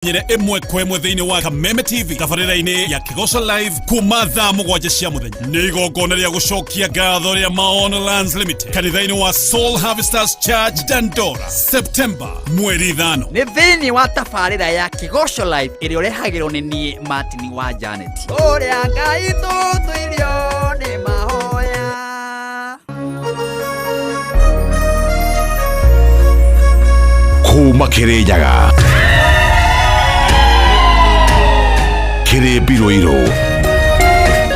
Nyere emwe kwemwe thini wa Kameme TV tafarira-ini ya Kigosha Live kuma thaa mugwanja cia muthenya ni igongona ria gucokia ngatho ria Maono Lands Limited kanitha-ini wa Soul Harvesters Church Dandora September mweri 5 ni thini wa tafarira ya Kigosha Live iri urehagirwo ni nie Martin wa Janet uria Ngai tutwirio ni mahoya kuma Kirinyaga Kiri Biroiro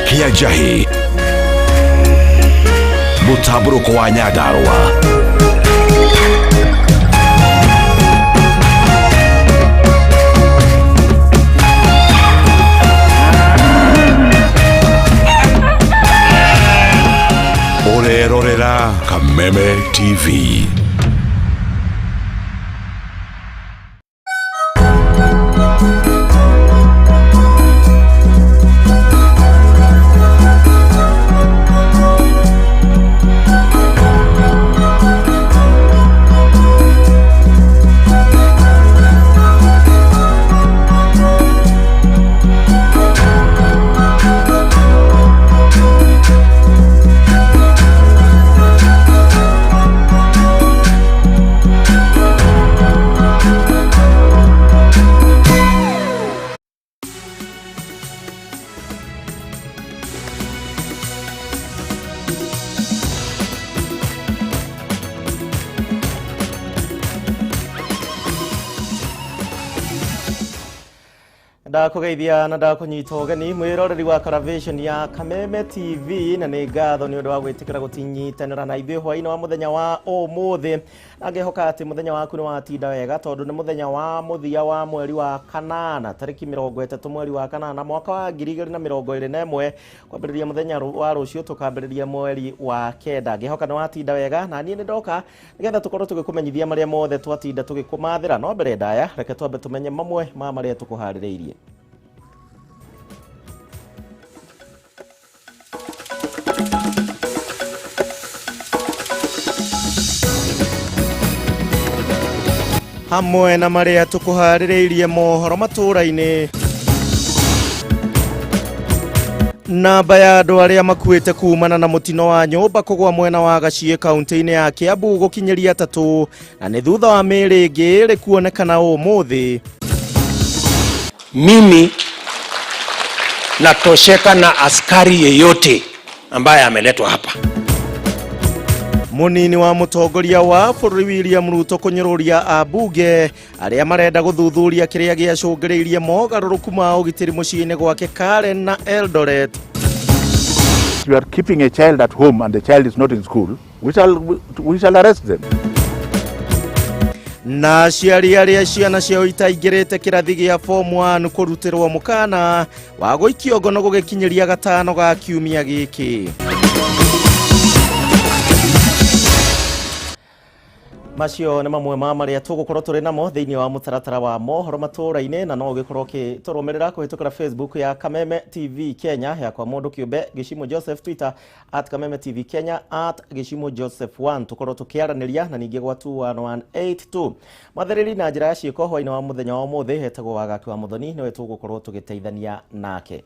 Kia Jahi Mutaburuko wa Nyandarua Orerorera Kameme TV. Ndakugeithia na ndakunyita ugeni mwiroreri wa television ya Kameme TV na ni ngatho ni undu wa gwitikira gutinyitanira na ithuĩ hwaĩ-inĩ wa muthenya wa ũmũthĩ na ngehoka ati muthenya waku ni watinda wega tondu ni muthenya wa muthia wa mweri wa kanana tariki 30 mweri wa kanana mwaka wa 2021 kwambĩrĩria muthenya wa rũciũ tukambĩrĩria mweri wa kenda ngehoka ni watinda wega na niĩ ndoka nigetha tukorwo tugikumenyithia maria mothe twatinda tugikumathĩra no mbere ndaya reke twambe tumenye mamwe ma maria tukuharĩrĩirie. Hamwe na maria tukuharĩrĩirie mohoro matũra-inĩ. Namba ya andũ arĩa makuĩte kumana na mũtino wa nyũmba kũgwa mwena wa Gaciĩ kaunti-inĩ ya Kiambu gũkinyĩria 3 na nĩ thutha wa mĩĩrĩ ĩngĩ ĩrĩ kuonekana ũmũthĩ. Mimi natosheka na askari yeyote ambaye ameletwa hapa. Munini wa mutongoria wa bũrũri William Ruto kũnyũrũria abunge arĩa marenda gũthuthuria kĩrĩa gĩacũngĩrĩirie mogarũrũku ma ũgitĩri mũciĩ-inĩ gwake Karen na Eldoret. You are keeping a child at home and the child is not in school, we shall arrest them. Na ciari arĩa ciana ciao itaingĩrĩte kĩrathi gĩa form 1 kũrutĩrwo mũkana wa gũikio ngono gũgĩkinyĩria 5 ga kiumia gĩkĩ. Macio nĩ mamwe ma maria tũgũkorwo tũrĩ namo thĩinĩ wa mũtaratara wa mohoro matũra-inĩ na no ũgĩkorwo ũkĩtũrũmĩrĩra kũhĩtũkĩra Facebook ya Kameme TV Kenya ya kwa mũndũ kĩũmbe Gichimu Joseph, Twitter @Kameme TV Kenya @Gichimu Joseph 1 tũkorwo tũkĩaranĩria na ningĩ gwa 21182 mathereri na njĩra ya ciĩko hwaĩ-inĩ wa mũthenya wa ũmũthĩ hetagwo Wagaki wa Mũthoni nĩwe tũgũkorwo tũgĩteithania nake.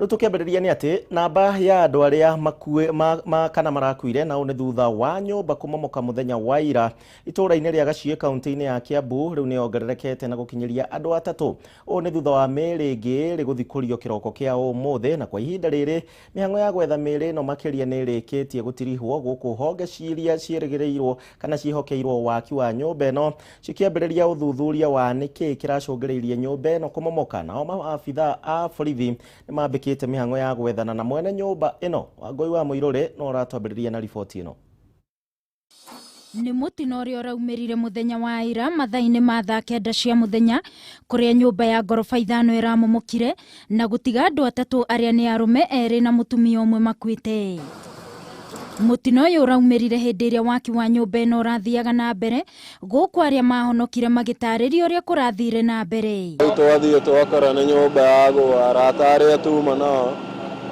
Tukiambĩrĩria nĩ atĩ namba ya andũ arĩa kana marakuire na nĩ thutha wa nyũmba kũmomoka mũthenya wa ira itũra-inĩ rĩa Gaciĩ kaunti-inĩ ya Kiambu rĩu nĩ ongererekete na gũkinyĩria andũ 3 nĩ thutha wa mĩĩrĩ ĩngĩ ĩrĩ gũthikũrio kĩroko kĩa ũmũthĩ na kwa ihinda rĩrĩ mĩhang'o ya gwetha mĩĩrĩ ĩno makĩria nĩ ĩrĩkĩtie gũtirihwo gũkũ honge ciria ciĩrĩgĩrĩirwo kana ciĩhokeirwo waki wa nyũmba ĩno cikĩambĩrĩria ũthuthuria wa nĩkĩ kĩracũngĩrĩirie nyũmba ĩno kũmomoka nao maabitha a borithi nĩ mambĩkĩte mĩhang'o ya gwethana na mwene nyũmba ĩno Wangũi wa Mũirũrĩ no ratwambĩrĩria na riboti ĩno. Nĩ mũtino ũrĩa ũraumĩrire mũthenya wa ira mathaa-inĩ ma thaa 9 cia mũthenya kũrĩa nyũmba ya ngoroba 5 ĩramomokire na gũtiga andũ 3 arĩa nĩ arũme erĩ na mũtumia ũmwe makuĩte. Mũtino ũyũ ũraumĩrire hĩndĩ ĩrĩa waki wa nyũmba ĩno ũrathiaga na mbere gũkũ arĩa mahonokire magĩtarĩria ũrĩa kũrathire na mbere. Twathiĩ twakora nĩ nyũmba ya gwa arata arĩa tuma nao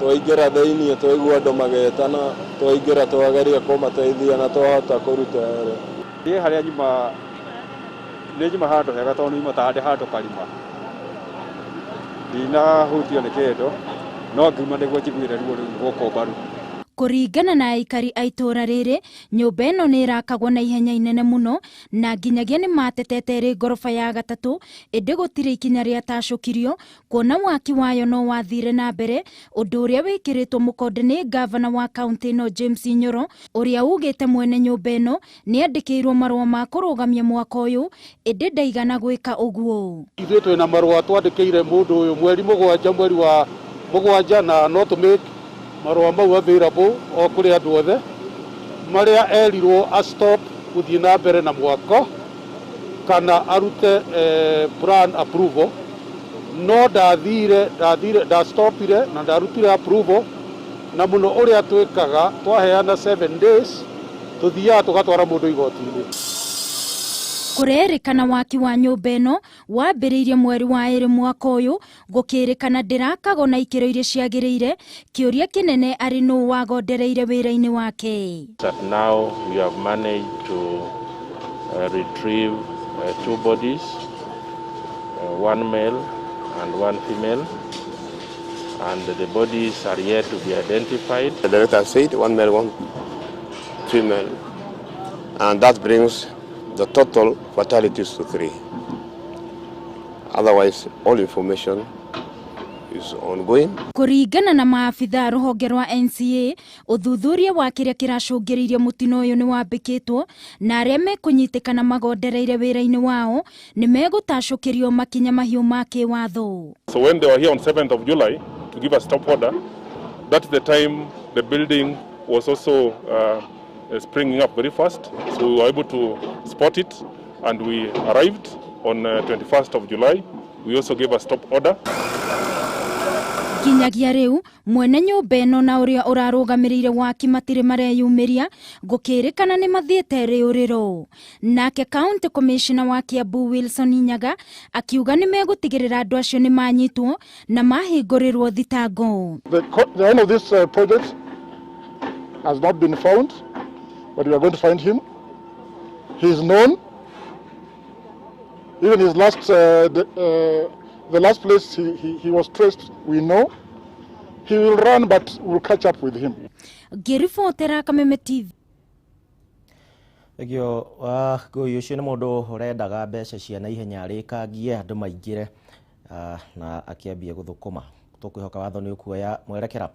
twaingĩra thĩinĩ twaigua andũ magĩtana Nejima hado hega tonu imotade hado kalima. Dina hutio ne kedo. No ngima niguo njiguire ruo goko baru. Kũringana na aikari a itũra rĩrĩ, nyũmba ĩno nĩ ĩrakagwo na ihenya inene mũno na nginyagia nĩ matetete ĩrĩ ngoroba ya gatatũ, ĩndĩ gũtirĩ ikinya rĩatacũkirio kuona waki wayo no wathire na mbere, ũndũ ũrĩa wĩkĩrĩtwo mũkonde nĩ ngavana wa kaunti ĩno James Nyoro, ũrĩa ugĩte mwene nyũmba ĩno nĩ andĩkĩirwo marũa ma kũrũgamia mwaka ũyũ, ĩndĩ ndaigana gwĩka ũguo. Ithuĩ twĩna marũa twandĩkĩire mũndũ ũyũ mweri wa mũgwanja na no tũmĩke marũa mau available o kũrĩ andũ othe marĩa erirwo a stop gũthiĩ na mbere na mwako kana arute plan approval no ndastopire na ndarutire approval na mũno ũrĩa twĩkaga twaheana 7 days tũthiaga tũgatwara mũndũ igoti-inĩ. Kũrerĩkana waki wa nyũmba ĩno wambĩrĩirie mweri wa 2 mwaka ũyũ, gũkĩrĩkana ndĩrakagwo na ikĩro iria ciagĩrĩire, kĩũria kĩnene arĩ nũũ wagondereire wĩra-inĩ wake. Now we have managed to retrieve 2 bodies, one male and one female, and the bodies are yet to be identified. The director said 1 male, 1 female, and that brings the total fatalities to 3. Otherwise, all information is ongoing. Kũringana na maabitha rũhonge rwa NCA, ũthuthuria wa kĩrĩa kĩracũngĩrĩirie mũtino ũyũ nĩ wambĩkĩtwo na arĩa mekũnyitĩkana magondereire wĩra-inĩ wao nĩ megũtacũkĩrio makinya mahiũ ma kĩwatho. So when they were here on 7th of July to give a stop order, that's the time the building was also springing up very fast, so we were able to spot it and we arrived on 21st of July. We also gave a stop order. Nginyagia rĩu mwene nyũmba ĩno na ũrĩa ũrarũgamĩrĩire waki matirĩ mareyumĩria, gũkĩrĩkana nĩ mathiĩte rĩũrĩro. Nake County Commissioner wa Kiambu Wilson Nyaga akiuga nĩ megũtigĩrĩra andũ acio nĩ manyitwo na mahingũrĩrwo thitango. The end of this project has not been found, but we are going to find him. He is known. Even his last, the last place he was traced, we know. He will run, but we'll catch up with him. Ngĩribotera Kameme TV. Egyo ngũi ũcio nĩ mũndũ ũrendaga mbeca cia na ihenya arĩkangie andũ maingĩre na akĩambia gũthũkũma. Tũkwĩhoka watho nĩ ũkuoya mwerekera.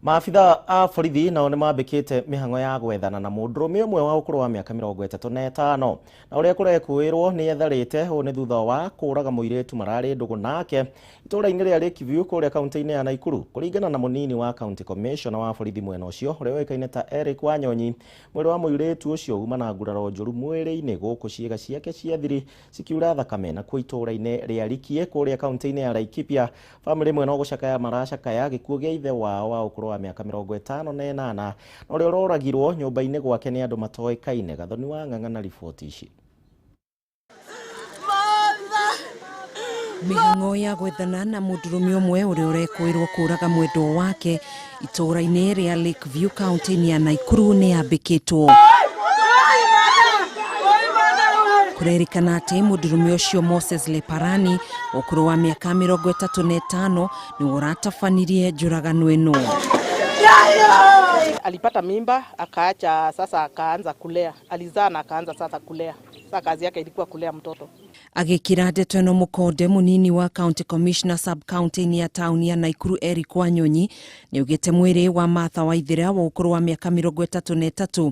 Maabitha a borithi nao nĩ mambĩkĩte mĩhang'o ya gwethana na mũndũrũme ũmwe wa ũkũrũ wa mĩaka 35 na ũrĩa kũrekũĩrwo nĩ etharĩte ũũ nĩ thutha wa kũũraga mũirĩtu mararĩ ndũgũ nake itũũra-inĩ rĩa Gichimu kũrĩa kaunti-inĩ ya Nakuru. Kũringana na mũnini wa County Commissioner wa borithi mwena ũcio ũrĩa ũĩkaine ta Eric Wanyonyi, mwĩrĩ wa mũirĩtu ũcio uma na nguraro njũru mwĩrĩ-inĩ gũkũ ciĩga ciake cia thiri cikiura thakame na kuo itũũra-inĩ rĩa Likie kũrĩa kaunti-inĩ ya Laikipia. Bamĩrĩ ĩmwe no gũcakaya maracakaya gĩkuũ gĩa ithe wao wa ũkũrũ wa mĩaka 58 na ũrĩa ũroragirwo nyũmba-inĩ gwake nĩ andũ matoĩkaine. Gathoni wa Ng'ang'a na riboti ici. Mĩhang'o ya gwethana na mũndũrũme ũmwe ũrĩa ũrekũĩrwo kũũraga mwendwa wake itũũra-inĩ rĩa Lakeview kaunti-inĩ ya Nakuru nĩ yambĩkĩtwo. Kũrerĩkana atĩ mũndũrũme ũcio Moses Leparani ũkũrũ wa mĩaka 35 nĩ ũratafanirie njũragano ĩno. Alipata mimba akaacha, sasa akaanza kulea. Alizaa na akaanza sasa kulea. Sasa kazi yake ilikuwa kulea mtoto. Agĩkĩra ndeto ĩno mũkonde mũnini wa County Commissioner sub county-inĩ ya tauni ya Nakuru Eric Wanyonyi nĩ ugĩte mwĩrĩ wa Martha Waithĩra wa ũkũrũ wa mĩaka 33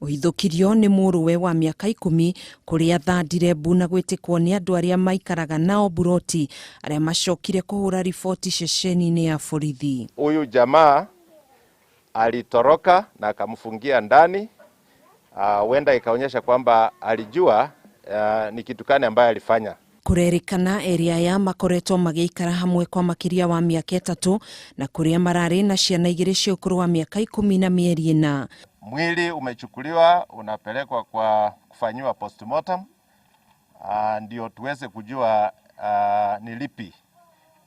ũhithũkirio nĩ mũrũwe wa mĩaka 10 kũrĩa thandire mbu na gwĩtĩkwo nĩ andũ arĩa maikaraga nao buroti arĩa macokire kũhũra riboti ceceni-inĩ ya borithi. Huyu jamaa alitoroka na akamfungia ndani. Wenda ikaonyesha kwamba alijua ni kitu gani ambaye alifanya. Kũrerĩkana area ya makoretwo magĩikara hamwe kwa makĩria wa mĩaka 3 na kũrĩa mararĩ na ciana 2 cia ũkũrũ wa mĩaka 10 na mĩeri 4. Mwili umechukuliwa unapelekwa kwa kufanyiwa postmortem ndio tuweze kujua ni lipi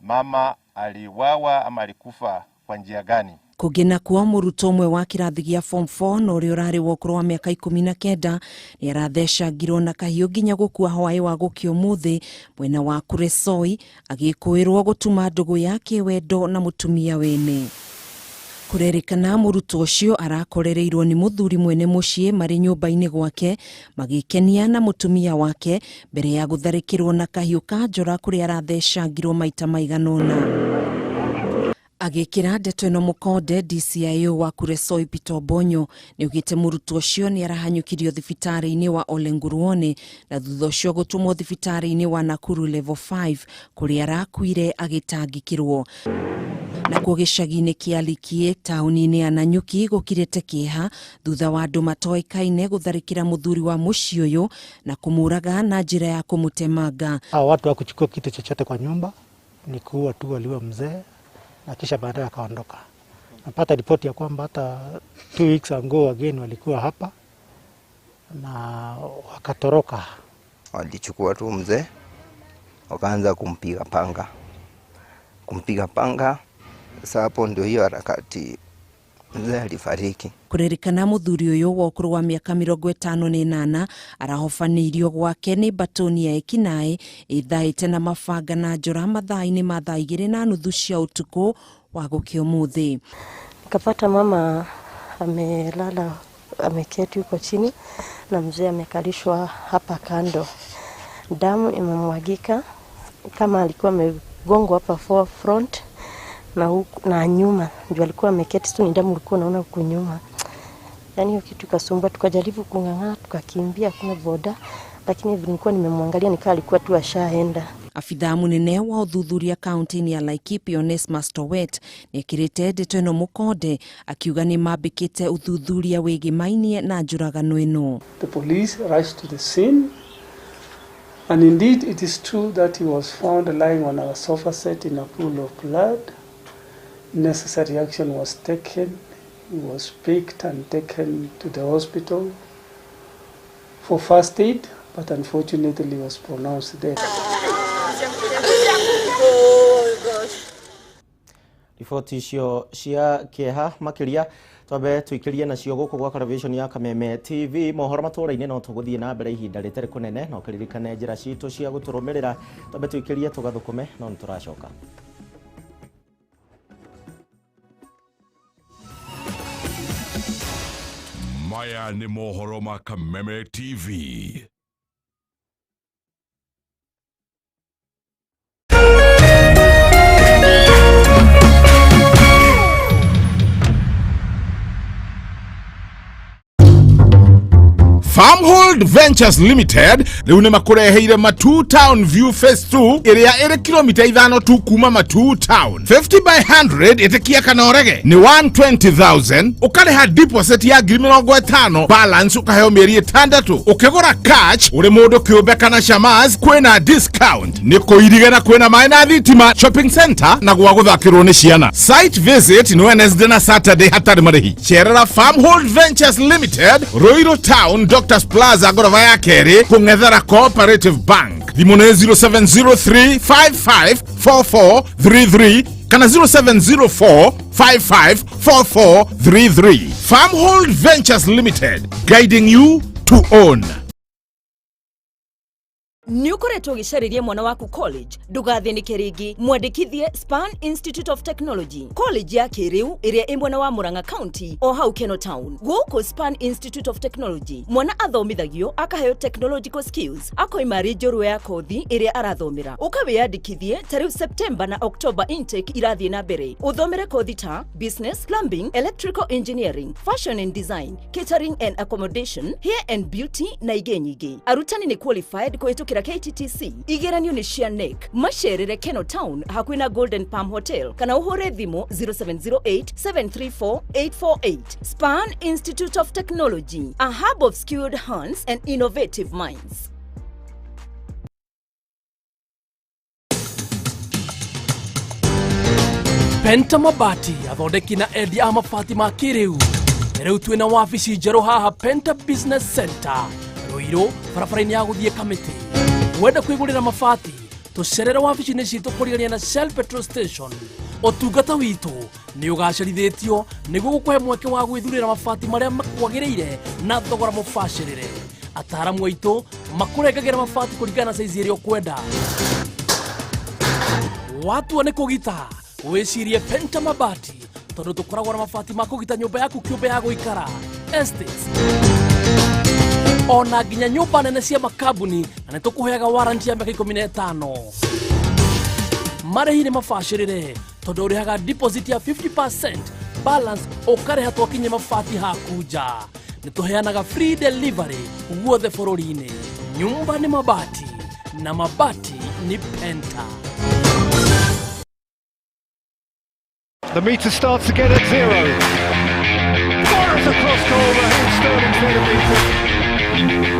mama aliwawa ama alikufa kwa njia gani. Kũgena kwa mũrutwo ũmwe wa kĩrathi gĩa form 4 na ũrĩa ũrarĩ wa ũkũrũ wa mĩaka 19 nĩ aratheca ngiro na kahiũ nginya gũkua hwaĩ wa gũkĩa ũmũthĩ mwena wa Kuresoi, agĩkũĩrwo gũtuma ndũgũ ya kĩwendo na mũtumia wene. Kũrerĩkana mũrutwo ũcio arakorereirwo nĩ mũthuri mwene mũciĩ marĩ nyũmba-inĩ gwake magĩkenia na mũtumia wake mbere ya gũtharĩkĩrwo na kahiũ ka njora kũrĩa arathecangirwo maita maiganona. Agĩkĩra ndeto ĩno mũkonde, DCIO wa Kuresoi Peter Bonyo nĩ ugĩte mũrutwo ũcio nĩ arahanyũkirio thibitarĩ-inĩ wa Olenguruone na thutha ũcio gũtũmwo thibitarĩ-inĩ wa Nakuru level 5 kũrĩa arakuire agĩtangĩkĩrwo. Na gĩcagi-inĩ kĩa Likie taũni-inĩ ya Nanyuki gũkirĩte kĩeha thutha wa andũ matoĩkaine gũtharĩkĩra mũthuri wa mũciĩ ũyũ na kũmũraga na njĩra ya kũmũtemanga. Hao watu hawakuchukua kitu chochote kwa nyumba, ni kuua tu waliua mzee na kisha baadaye akaondoka. Napata ripoti ya kwamba hata 2 weeks ago again walikuwa hapa na wakatoroka. Walichukua tu mzee wakaanza kumpiga panga. Sasa hapo ndio hiyo harakati mzee alifariki. Kũrerĩkana mũthuri ũyũ wa ũkũrũ wa mĩaka 58 arahofanĩirio gwake nĩ batoni ya ekinaĩ ĩthaĩte na mabanga na njora mathaa-inĩ ma 2:30 cia ũtukũ wa gũkĩa ũmũthĩ. Nikapata mama amelala, ameketi huko chini na mzee amekalishwa hapa kando. Damu imemwagika kama alikuwa amegongwa hapa front na nyuma, ndio alikuwa ameketi tu, ni damu ilikuwa naona huko nyuma. Yaani hiyo kitu kasumba, tukajaribu kung'ang'ana, tukakimbia kuna boda, lakini nilikuwa nimemwangalia nikaa alikuwa tu ashaenda. Afitha munene wa uthuthuria kaunti-inĩ ya Laikipia Onesmus Towet nĩ ekĩrĩte ndeto ĩno mũkonde akiuga nĩ mambĩkĩte uthuthuria wĩgĩmainie na njũragano ĩno. The police rushed to the scene, and indeed it is true that he was found lying on our sofa set in a pool of blood. Necessary action was taken. He was picked and taken to the hospital for first aid, but unfortunately he was pronounced dead. Riboti icio cia kĩeha makĩria twambe tũikĩrie nacio gũkũ gwa television ya Kameme TV. Mohoro matũra-inĩ no tũgũthiĩ na mbere ihinda rĩtarĩ kũnene, no kĩririkane njĩra citũ cia gũtũrũmĩrĩra. Twambe tũikĩrie tũgathũkũme, no nĩtũracoka. Maya nĩ mohoro ma Kameme TV. Farmhold Ventures Limited rĩu nĩ makũreheire Matu Town View Phase 2 ĩrĩa ĩrĩ kilomita 5 tu kuma Matu Town. 50 by 100 ĩtĩkia kana ũrege nĩ 120,000, ũkarĩha deposit ya 50,000, balance ũkaheo mĩeri 6. Ũkĩgũra cash ũrĩ mũndũ kĩũmbe kana shamas kwĩna discount. Nĩ kũirige na kwĩna maĩ na thitima, shopping center na gwa gũthakĩrwo nĩ ciana. Site visit nĩ Wednesday na Saturday hatarĩ marĩhi. Cerera Farmhold Ventures Limited, Ruiru Town, Doctors Plaza gorofa ya kerĩ, kũng'ethera Cooperative Bank. Thimũ nĩ 0703554433 kana 0704554433. Farmhold Ventures Limited, guiding you to own. Nĩ ũkoretwo ũgĩcarĩria mwana waku college, ndũgathĩnĩke rĩngĩ, mwandĩkithie Span Institute of Technology, college ya kĩrĩu ĩrĩa ĩ mwena wa Murang'a County o hau Keno Town. Gũkũ Span Institute of Technology mwana athomithagio akaheo technological skills, akoima arĩ njorua ya kothi ĩrĩa arathomera. Ũkawĩyandĩkithie tarĩu September na October intake irathiĩ na mbere. Ũthomere kothi ta business, plumbing, electrical engineering, fashion and design, catering and accommodation, hair and beauty na ingĩ nyingĩ. Arutani nĩ qualified kũhĩtũkĩra KTTC. Igeranio nĩ cia NEC. Macerere Keno Town hakuhĩ na Golden Palm Hotel kana ũhũre thimũ 0708-734-848. Span Institute of Technology, a hub of skilled hands and innovative minds. Penta Mabati athondeki na endia a mabati ma kĩrĩu. Rĩu twĩna wabici njerũ haha Penta Business Center, Ruiru, barabara-inĩ ya gũthiĩ Kamĩtĩ. Wenda kwĩgũrĩra mabati, tucerera wabici-inĩ citũ kũrigania na Shell petrol station. Ũtungata witũ nĩ ũgacĩrithĩtio nĩguo gũkũhe mweke wa gwĩthurĩra mabati marĩa makwagĩrĩire na thogora mũbacĩrĩre. Ataaramu aitũ makũrengagĩra mabati kũringana na size ĩrĩa ũkwenda. Watua nĩ kũgita wĩcirie Penta Mabati tondũ tũkoragwo na mabati ma kũgita nyũmba yaku kĩũmbe ya gũikara, estates, ona nginya nyũmba nene cia makambuni, na nĩ tũkũheaga warranty ya mĩaka 15. Marĩhi nĩ mabacĩrĩre tondũ ũrĩhaga deposit ya 50%, balance ũkarĩha twakinyia mabati haku nja. Nĩ tũheanaga free delivery guothe bũrũri-inĩ. Nyũmba nĩ mabati na mabati ni Penta. The meter starts again at 0. Fires across goal, Raheem Sterling's header beaten.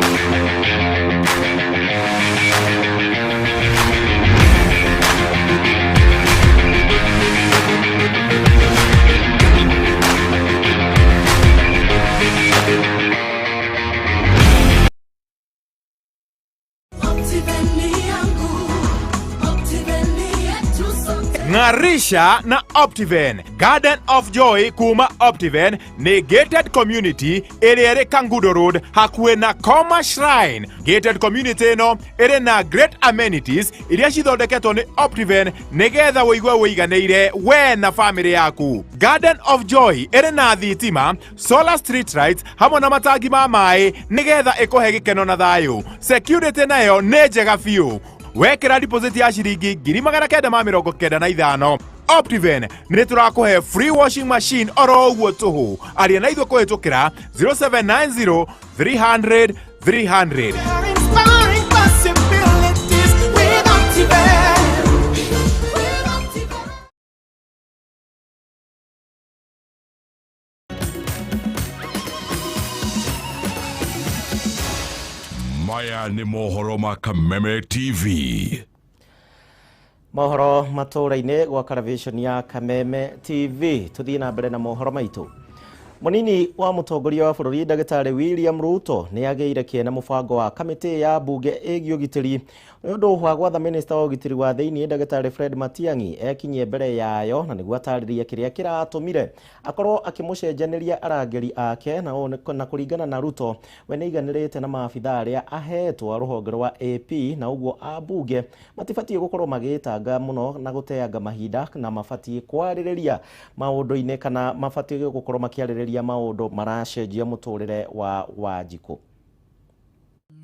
Ng'arisha na Optiven. Garden of Joy kuma Optiven ni gated community ĩrĩa ĩrĩ Kangundo Road hakuhĩ na Koma Shrine. Gated community ĩno ĩrĩ na great amenities iria cithondeketwo ni Optiven nĩgetha wĩigue wĩiganĩire we na family yaku. Garden of Joy ĩrĩ na thitima, solar street lights hamwe na matangi ma maĩ nĩgetha ĩkũhe gĩkeno na thayũ. Security nayo nĩ njega biũ. Wekera deposit ya shilingi 995. Optiven nĩ tũrakũhe free washing machine oro ũguo tũhũ. Aria na ithuĩ kũhĩtũkĩra 0790 300 300. Maya nĩ mohoro ma Kameme TV. Mohoro matũra-inĩ gwa television ya Kameme TV. Tuthiĩ na mbere na mohoro maitũ. Munini wa mũtongoria wa bũrũri Ndagĩtarĩ William Ruto nĩ agĩire kĩene mũbango wa kamĩtĩ ya bunge ĩgiĩ ũgitĩri. Nĩ ũndũ wa gwatha minister wa ũgitĩri wa thĩinĩ Ndagĩtarĩ Fred Matiang'i ekinyie mbere yayo na nĩguo atarĩrie kĩrĩa kĩratũmire akorwo akĩmũcenjanĩria arangĩri ake na kũringana na Ruto we nĩ iganĩrĩte na maabitha arĩa ahetwo rũhonge rwa AP na ũguo ambunge matibatiĩ gũkorwo magĩtanga mũno na gũteanga mahinda na mabatiĩ kwarĩrĩria maũndũ-inĩ kana mabatiĩ gũkorwo makĩarĩrĩria maũndũ maracenjia mũtũrĩre wa Wanjikũ.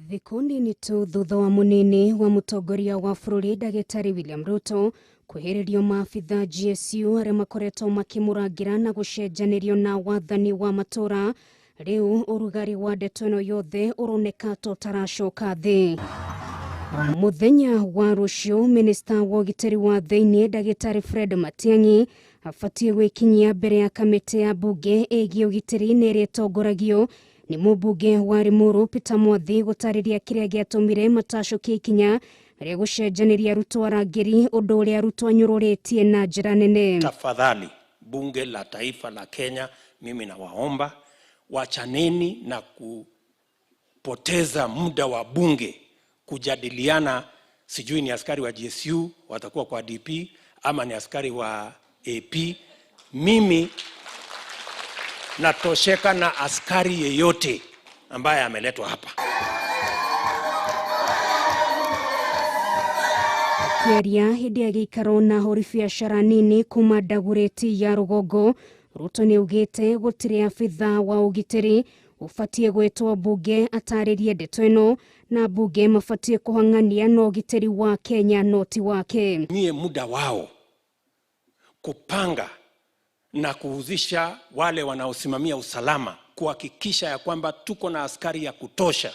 Thikũ nini tu thutha wa munini wa mũtongoria wa bũrũri Ndagĩtarĩ William Ruto kwĩhĩrĩrio maabitha GSU arĩa makoretwo makĩmũrangĩra na gũcenjanĩrio na wathani wa matũra, rĩu ũrugarĩ wa ndeto ĩno yothe ũroneka tũtaracoka thĩ. Mũthenya wa rũciũ minista wa ũgitĩri wa thĩinĩ Ndagĩtarĩ Fred Matiang'i abatiĩ gwĩkinyia mbere ya kamĩtĩ ya bunge ĩgiĩ ũgitĩri nĩ ĩtongoragio ni mũmbunge wa Limuru Peter Mwathi gũtarĩria kĩrĩa gĩatũmire matacũkie ikinya rĩa gũcenjanĩria Ruto arangĩri, ũndũ ũrĩa Ruto anyũrũrĩtie na njĩra nene. Tafadhali bunge la taifa la Kenya, mimi nawaomba wachaneni na kupoteza muda wa bunge kujadiliana sijui ni askari wa GSU watakuwa kwa DP ama ni askari wa AP. Mimi natosheka na askari yeyote ambaye ameletwa hapa. Kĩaria hĩndĩ ya gĩikaro na hori biacara nini kuma Dagoretti ya rũgongo, Ruto nĩ augĩte gũtirĩ abitha wa ũgitĩri ũbatiĩ gwĩtwo bunge atarĩrie ndeto ĩno na bunge mabatiĩ kũhang'ania na ũgitĩri wa Kenya noti wake. Nyie muda wao kupanga na kuhuzisha wale wanaosimamia usalama kuhakikisha ya kwamba tuko na askari ya kutosha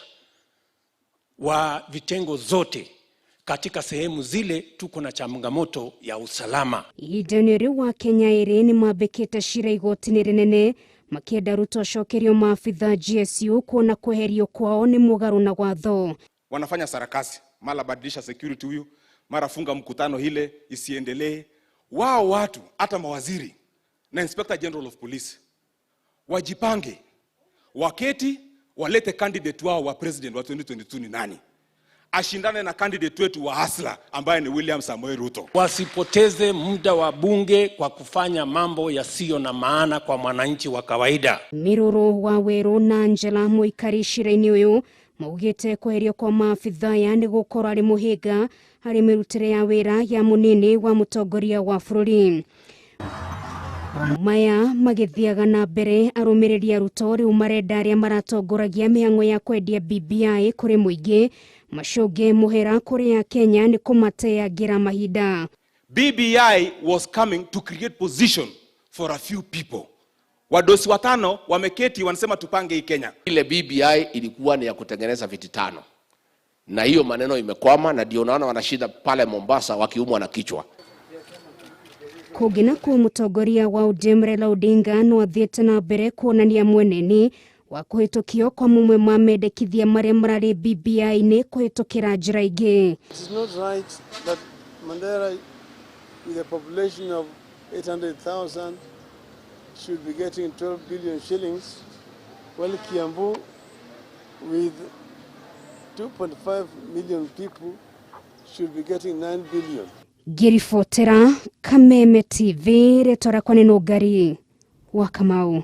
wa vitengo zote katika sehemu zile tuko na changamoto ya usalama. Ihinda-inĩ rĩu wa Kenya ĩrĩ nĩ mambĩkĩte cira igoti-inĩ rĩnene makĩenda Ruto acokerio maabitha GSU kuona kweherio kwao nĩ mũgarũ na watho. Wanafanya sarakasi, mara badilisha security huyu, mara funga mkutano ile isiendelee. Wao watu hata mawaziri na Inspector General of Police wajipange, waketi walete candidate wao wa president wa 2022 ni nani. ashindane na candidate wetu wa hasla ambaye ni William Samoei Ruto. Wasipoteze muda wa bunge kwa kufanya mambo yasiyo na maana kwa mwananchi wa kawaida. Miruru wa Weru na Angela muikari shiraini uyu maugite kweherio kwa maabitha ya ni gukora ari muhiga hari mirutire ya wira ya munini wa mutongoria wa bururi. Maya magithiaga na mbere arumiriria Ruto riu marenda aria maratongoragia mihango ya kwendia BBI kuri muingi macoge muhera kuri ya Kenya ni kumateagira mahinda. BBI was coming to create position for a few people. Wadosi watano wameketi wanasema tupange hii Kenya. Ile BBI ilikuwa ni ya kutengeneza viti 5. Na hiyo maneno imekwama na ndio unaona wanashida pale Mombasa wakiumwa na kichwa. Kugina ku mutongoria wa Raila Odinga no athiete na mbere kuonania mweneni wa kuhitukio kwa mumwe mamendekithia maria marari BBI ni kuhitukira njira ingi. It is not right that Mandera with a population of 800,000 should be getting 12 billion shillings, while Kiambu with 2.5 million people should be getting 9 billion. Girifotera Kameme TV retora kwa neno gari wa Kamau.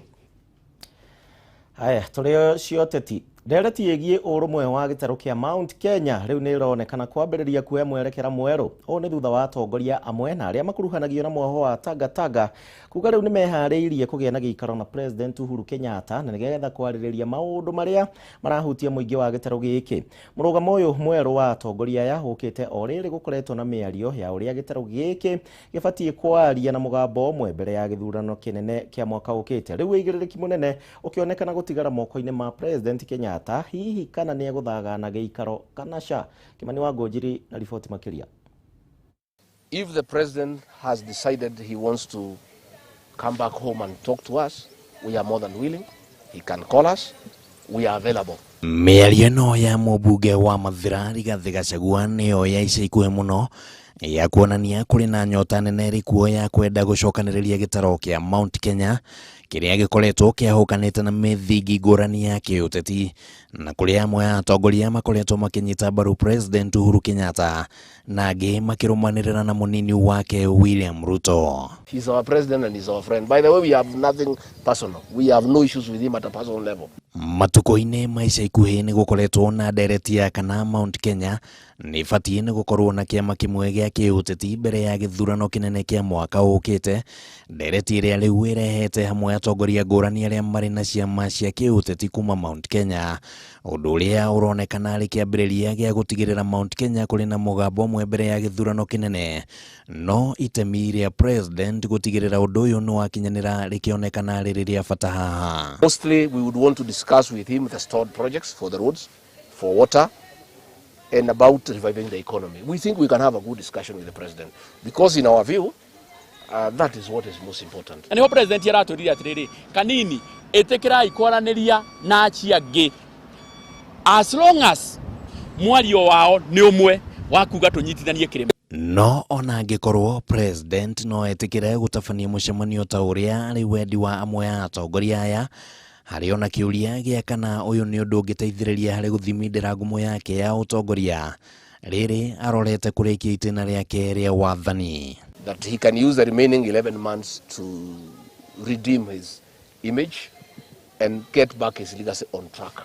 Haya, tulio cioteti ndereti yegie urumwe wa gitaro kia Mount Kenya riu ni ironekana kwambiriria kuoya mwerekera mweru. O ni thutha wa atongoria amwe na aria makuruhanagio na mwoho wa Tanga kuga riu ni mehariirie kugia na giikaro na President Uhuru Kenyatta na nigetha kwaririria maundu maria marahutia muingi wa gitaro giki. Murugamo uyu mweru wa atongoria aya ukite o riri gukoretwo na miario ya uria gitaro giki gibatie kwaria na mugambo omwe mbere ya githurano kinene kia mwaka ukite. Riu igiririki munene ukionekana gutigara moko-ini ma President Kenyatta hihi kana ni eguthaga na giikaro kana sha. Kimani wa Ngojiri na ripoti makiria. If the president has decided he wants to come back home and talk to us, we are more than willing. He can call us. We are available. Miario no ya mubunge wa Mathira Rigathi Gachagua niyo ya ica ikuhe muno ya kuonania kuri na nyota nene rikuo ya kwenda gucokaniriria gitaro kia Mount Kenya kiria gikoretwo kiahukanite na mithingi ngurani ya kiuteti na kuria amwe atongoria makoretwo makinyita mbaru President Uhuru Kenyatta na angi makirumanirira na munini wake William Ruto. He's our president and he's our friend. By the way, we have nothing personal. We have no issues with him at a personal level. Matuko-ini maica ikuhi ni gukoretwo na ndereti ya kana Mount Kenya ni batie ni gukorwo na kiama kimwe gia kiuteti mbere ya githurano kinene kia mwaka ukite. Ndereti iria riu irehete hamwe atongoria ngurani aria mari na ciama cia kiuteti kuma Mount Kenya, undu uria uronekana ari kiambiriria gia gutigirira Mount Kenya kuri na mugambo omwe mbere ya githurano kinene, no itemi ria president gutigirira undu uyu ni wakinyanira rikionekana ririria bata haha. Mostly we would want to discuss with him the stored projects for the roads, for water, and about reviving the economy. We think we can have a good discussion with the president because in our view, that is what is most important. Ani ho president yaraturiria atiriri kanini etekirai kwaraniria na aciangi as long as mwario wao ni umwe wa kuga tunyitithanie kirima. No ona angikorwo president no etikire gutabania mucemanio ta uria ari wendi wa amwe atongoria aya hari ona kiuria gia kana uyu ni undu ungiteithiriria hari guthimindira ngumo yake ya utongoria riri arorete kurikia itena riake ria wathani. That he can use the remaining 11 months to redeem his image and get back his legacy on track.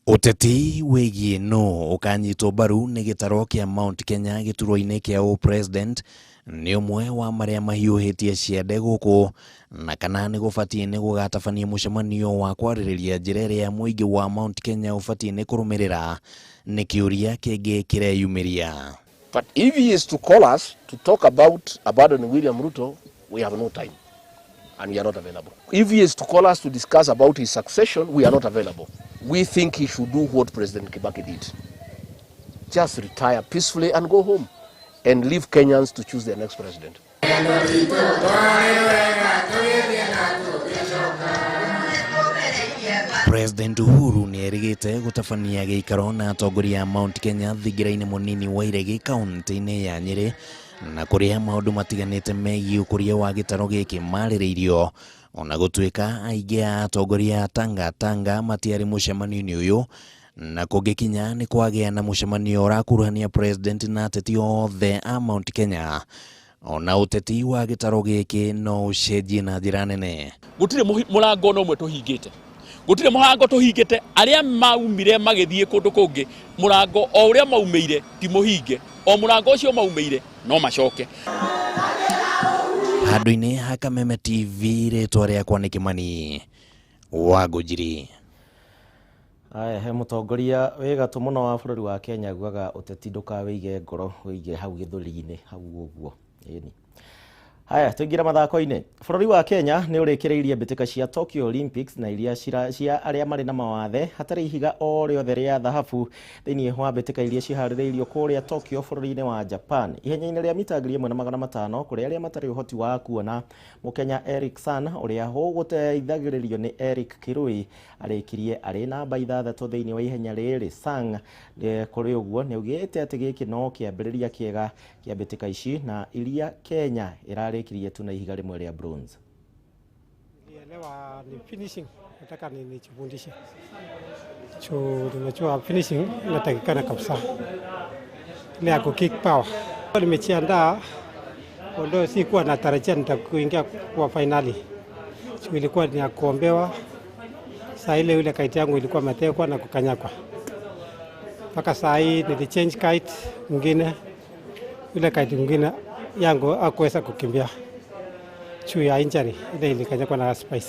Uteti wigie no ukanyitwo mbaru ni gitaro kia Mount Kenya gituro-ini kia u president ni umwe wa maria mahiuhitie ciende guku na kana ni gubatie ni gugatabania mucemanio wa kwaririria njira ya muingi wa Mount Kenya ubatie ni kurumirira ni kiuria kingi kireyumiria. But if he is to call us to talk about abandoning William Ruto, we have no time and we are not available. If he is to call us to discuss about his succession, we are not available. We think he should do what President Kibaki did. Just retire peacefully and go home and leave Kenyans to choose their next president. President Uhuru ni erigite gutabania giikaro na atongoria ya Mount Kenya thigiraini munini wa Iregi kaunti-ini ya Nyeri na kuria maundu matiganite megie ukuria wa gitaro giki maririirio ona gutuika aingi a atongoria Tanga matiari mucemanio-ini uyu na kugikinya ni kwagĩa na mũcemanio ũrakuruhania president na ateti othe a Mount Kenya. Ona ũteti wa gĩtaro gĩkĩ no ũcenjie na njĩra nene. Gũtirĩ mũrango no mwe tũhingĩte. Gũtirĩ mũrango tũhingĩte, arĩa maumire magĩthiĩ kũndũ kũngĩ, mũrango o ũrĩa maumĩire ti mũhinge, o mũrango ũcio maumĩire no macoke. Handũ-inĩ ha Kameme TV, rĩtwa rĩakwa nĩ Kĩmani wa Ngũnjiri. Aya, he mũtongoria wĩ gatũ mũno wa bũrũri wa Kenya augaga ũteti ndũkawĩige ngoro, wĩige hau gĩthũri-inĩ hau ũguo. Ĩni. Haya, tũingĩra mathako-inĩ. Bũrũri wa Kenya nĩ ũrĩkĩrĩirie mbĩtĩka cia Tokyo Olympics na iria cia arĩa marĩ na mawathe hatarĩ ihiga o rĩothe rĩa thahabu thĩinĩ wa mbĩtĩka iria ciharĩrĩirio kũrĩa Tokyo bũrũri-inĩ wa Japan. Ihenya-inĩ rĩa mita 1,500 kũrĩ arĩa matarĩ ũhoti wa kuona, Mũkenya Eric San ũrĩa ũgũteithagĩrĩrio nĩ Eric Kirui arĩkirie arĩ namba 6 thĩinĩ wa ihenya rĩrĩ. Sang kũrĩ ũguo nĩ augĩte atĩ gĩkĩ no kĩambĩrĩria kĩega kĩa mbĩtĩka ici na iria Kenya ĩrarĩkirie tu na ihiga rimwe rĩa bronze. Nilielewa ni finishing, nataka nijifundishe. Nimejua finishing inatakikana kabisa. Ile ya kick power. Nimejiandaa, although sikuwa natarajia nitakuingia kwa finali. Ilikuwa ni ya kuombewa. Saa ile yule kite yangu ilikuwa imetekwa na kukanyakwa. Mpaka saa hii nilichange kite mwingine. Yule kite mwingine yangu hakuweza kukimbia juu ya injury ile ilikanyakwa na Spice.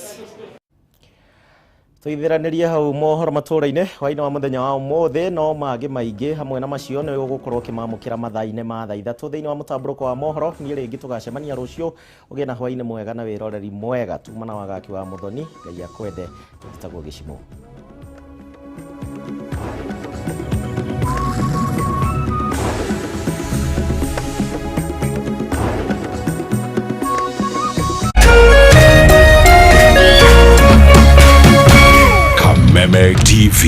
Tuithiranĩrie hau mohoro matũra-inĩ hwainĩ wa mũthenya wa ũmũthĩ, no mangĩ maingĩ hamwe na macio nĩ ũgũkorwo ũkĩmamũkĩra mathaa-inĩ ma thaa 3 thĩinĩ wa mũtambũrũko wa mohoro. Niĩ rĩngĩ tũgacemania rũciũ, ũgĩe na hwainĩ mwega na wĩroreri mwega. Tuma na wagaki wa Mũthoni, Ngai akwende. Tũgĩtagwo Gichimu. Kameme TV.